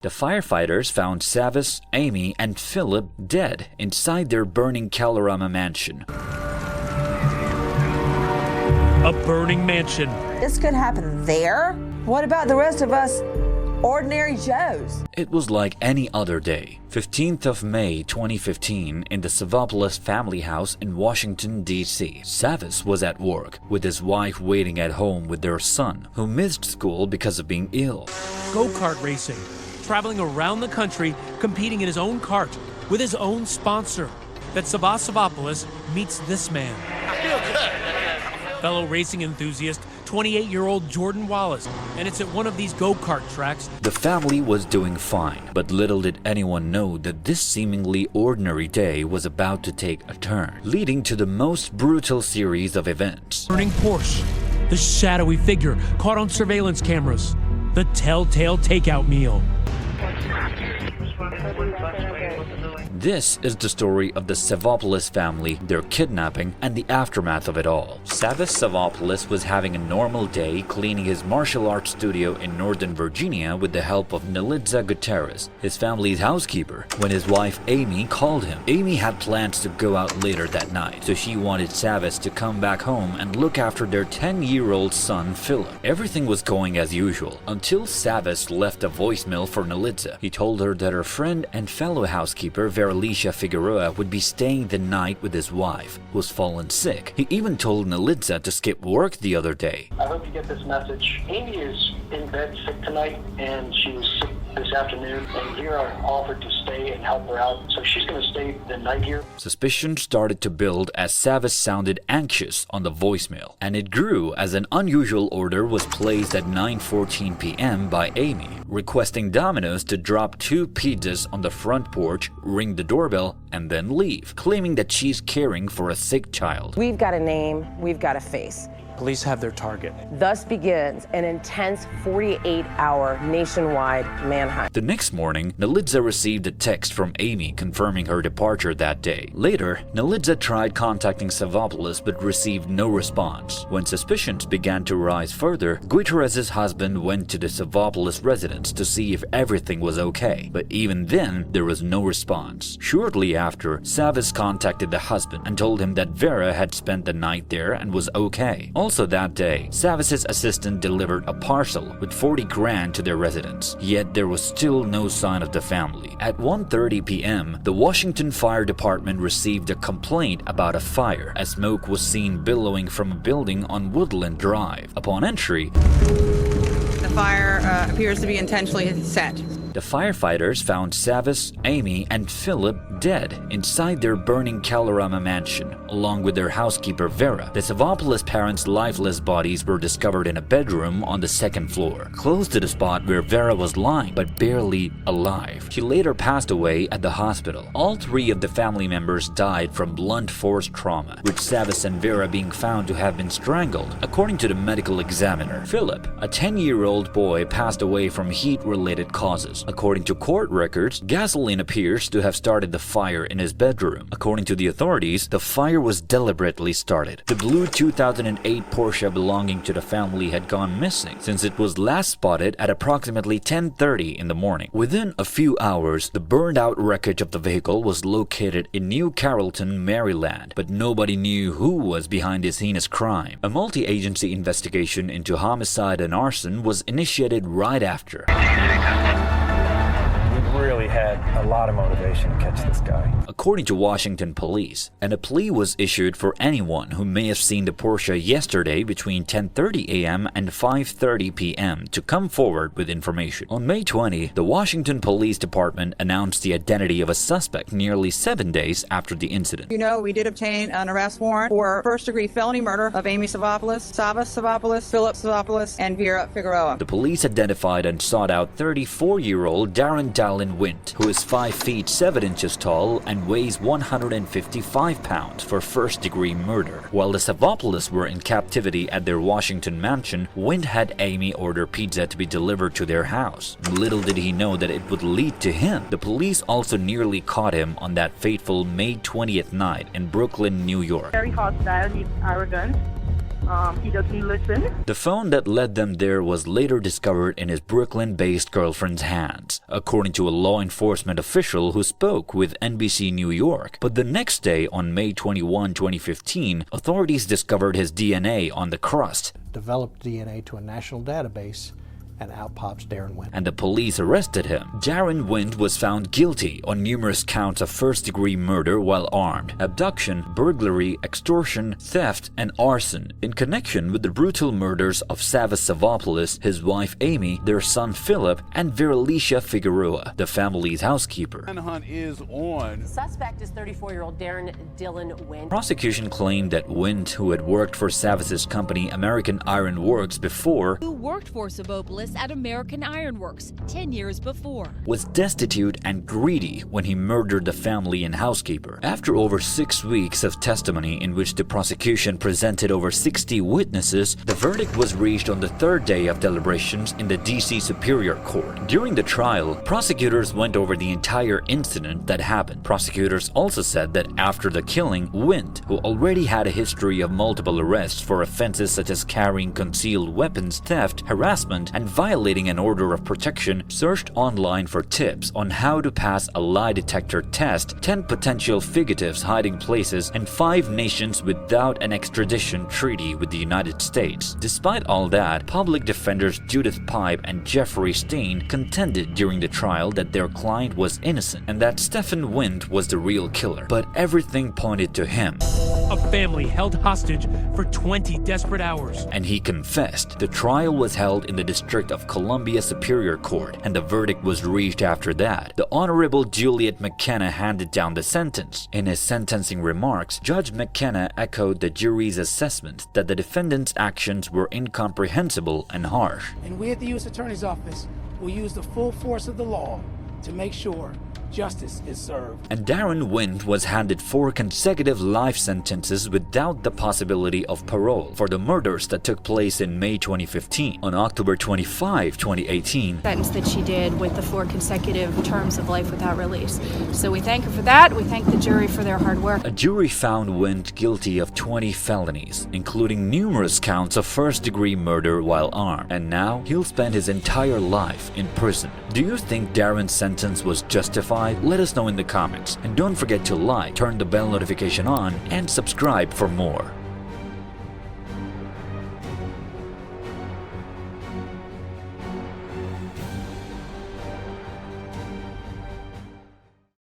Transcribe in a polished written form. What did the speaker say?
The firefighters found Savvas, Amy, and Philip dead inside their burning Kalorama mansion. A burning mansion. This could happen there? What about the rest of us ordinary Joes? It was like any other day. 15th of May 2015 in the Savopoulas family house in Washington, D.C. Savvas was at work with his wife waiting at home with their son, who missed school because of being ill. Go-kart racing, traveling around the country, competing in his own kart with his own sponsor. That Savopoulas meets this man. I feel good. Fellow racing enthusiast, 28-year-old Jordan Wallace, and it's at one of these go-kart tracks. The family was doing fine, but little did anyone know that this seemingly ordinary day was about to take a turn, leading to the most brutal series of events. Burning Porsche, the shadowy figure caught on surveillance cameras, the telltale takeout meal. This is the story of the Savopoulas family, their kidnapping, and the aftermath of it all. Savvas Savopoulos was having a normal day cleaning his martial arts studio in Northern Virginia with the help of Nelitza Gutierrez, his family's housekeeper, when his wife Amy called him. Amy had plans to go out later that night, so she wanted Savvas to come back home and look after their 10-year-old son Philip. Everything was going as usual, until Savvas left a voicemail for Nelitza. He told her that her friend and fellow housekeeper Alicia Figueroa would be staying the night with his wife, who was fallen sick. He even told Nelitza to skip work the other day. I hope you get this message. Amy is in bed sick tonight, and she was sick this afternoon, and Vera offered to stay and help her out, so she's going to stay the night here. Suspicion started to build as Savvas sounded anxious on the voicemail, and it grew as an unusual order was placed at 9:14 p.m. by Amy, requesting Domino's to drop 2 pizzas on the front porch, ring the doorbell, and then leave, claiming that she's caring for a sick child. We've got a name, we've got a face. Police have their target. Thus begins an intense 48-hour nationwide manhunt. The next morning, Nelitza received a text from Amy confirming her departure that day. Later, Nelitza tried contacting Savopoulas but received no response. When suspicions began to rise further, Gutierrez's husband went to the Savopoulas residence to see if everything was okay, but even then, there was no response. Shortly after, Savvas contacted the husband and told him that Vera had spent the night there and was okay. Also that day, Savvas' assistant delivered a parcel with 40 grand to their residence, yet there was still no sign of the family. At 1:30 p.m., the Washington Fire Department received a complaint about a fire, as smoke was seen billowing from a building on Woodland Drive. Upon entry, the fire appears to be intentionally set. The firefighters found Savvas, Amy, and Philip dead inside their burning Kalorama mansion, along with their housekeeper Vera. The Savopoulas parents' lifeless bodies were discovered in a bedroom on the 2nd floor, close to the spot where Vera was lying, but barely alive. She later passed away at the hospital. All 3 of the family members died from blunt force trauma, with Savvas and Vera being found to have been strangled, according to the medical examiner. Philip, a 10-year-old boy, passed away from heat-related causes. According to court records, gasoline appears to have started the fire in his bedroom. According to the authorities, the fire was deliberately started. The blue 2008 Porsche belonging to the family had gone missing since it was last spotted at approximately 10:30 in the morning. Within a few hours, the burned-out wreckage of the vehicle was located in New Carrollton, Maryland, but nobody knew who was behind this heinous crime. A multi-agency investigation into homicide and arson was initiated right after. Really had a lot of motivation to catch this guy. According to Washington police, and a plea was issued for anyone who may have seen the Porsche yesterday between 10:30 a.m. and 5:30 p.m. to come forward with information. On May 20, the Washington Police Department announced the identity of a suspect nearly 7 days after the incident. You know, we did obtain an arrest warrant for first-degree felony murder of Amy Savopoulas, Savvas Savopoulas, Philip Savopoulas, and Vera Figueroa. The police identified and sought out 34-year-old Darren Dallin Wint, who is 5 feet 7 inches tall and weighs 155 pounds for first-degree murder. While the Savopoulas were in captivity at their Washington mansion, Wint had Amy order pizza to be delivered to their house. Little did he know that it would lead to him. The police also nearly caught him on that fateful May 20th night in Brooklyn, New York. Very hostile, he's arrogant. He doesn't listen. The phone that led them there was later discovered in his Brooklyn-based girlfriend's hands, according to a law enforcement official who spoke with NBC New York. But the next day, on May 21, 2015, authorities discovered his DNA on the crust. Developed DNA to a national database, and out pops Darren Wind. And the police arrested him. Darren Wind was found guilty on numerous counts of first-degree murder while armed, abduction, burglary, extortion, theft, and arson in connection with the brutal murders of Savvas Savopoulos, his wife Amy, their son Philip, and Veralicia Figueroa, the family's housekeeper. Manhunt is on. The suspect is 34-year-old Darren Dylan Wind. Prosecution claimed that Wind, who had worked for Savvas' company American Iron Works before, who worked for Savopoulos at American Iron Works 10 years before, was destitute and greedy when he murdered the family and housekeeper. After over 6 weeks of testimony in which the prosecution presented over 60 witnesses, the verdict was reached on the third day of deliberations in the D.C. Superior Court. During the trial, prosecutors went over the entire incident that happened. Prosecutors also said that after the killing, Wind, who already had a history of multiple arrests for offenses such as carrying concealed weapons, theft, harassment, and violating an order of protection, searched online for tips on how to pass a lie detector test, 10 potential fugitives hiding places, and 5 nations without an extradition treaty with the United States. Despite all that, public defenders Judith Pipe and Jeffrey Steen contended during the trial that their client was innocent and that Stephen Wind was the real killer. But everything pointed to him. A family held hostage for 20 desperate hours. And he confessed. The trial was held in the District of Columbia Superior Court, and the verdict was reached after that. The Honorable Juliet McKenna handed down the sentence. In his sentencing remarks, Judge McKenna echoed the jury's assessment that the defendant's actions were incomprehensible and harsh. And we at the U.S. Attorney's Office will use the full force of the law to make sure justice is served. And Darren Wind was handed 4 consecutive life sentences without the possibility of parole for the murders that took place in May 2015. On October 25, 2018, sentence that she did with the 4 consecutive terms of life without release. So we thank her for that. We thank the jury for their hard work. A jury found Wind guilty of 20 felonies, including numerous counts of first-degree murder while armed. And now he'll spend his entire life in prison. Do you think Darren's sentence was justified? Let us know in the comments. And don't forget to like, turn the bell notification on, and subscribe for more.